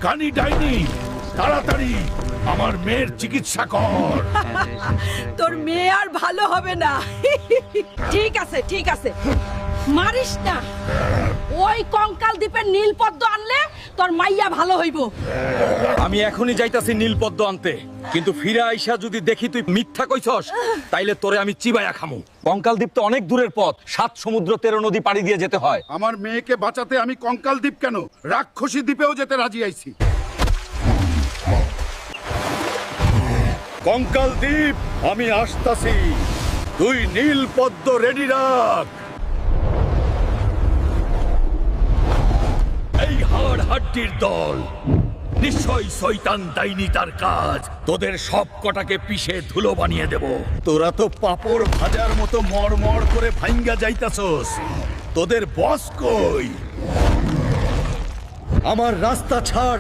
কানি ডাইনি, তাড়াতাড়ি আমার মেয়ের চিকিৎসা কর। তোর মেয়ে আর ভালো হবে না। ঠিক আছে ঠিক আছে, মারিস না। ওই কঙ্কাল দ্বীপের নীলপদ্ম আনলে তোর মাইয়া ভালো হইব। আমি এখনই যাইতাছি নীলপদ্ম আনতে, কিন্তু ফিরে আইসা যদি দেখি তুই মিথ্যা কইছস তাইলে তোরে আমি চিবাইয়া খামু। কঙ্কাল দ্বীপ তো অনেক দূরের পথ, 7 সমুদ্র 13 নদী পাড়ি দিয়ে যেতে হয়। আমার মেয়েকে বাঁচাতে আমি কঙ্কাল দ্বীপ কেন, রাক্ষসী দ্বীপেও যেতে রাজি আইছি। কঙ্কাল দ্বীপ, আমি আসতাছি। তুই নীলপদ্ম রেডি রাখ। এই হাড় হাড্ডির দল, নিশ্চয়ই শয়তান ডাইনি তার কাজ। তোদের সব কটাকে পিষে ধুলো বানিয়ে দেব। তোরা তো পাপড় ভাজার মতো মড়মড় করে ভাঙ্গা যাইতাছস। তোদের বস কই? আমার রাস্তা ছাড়,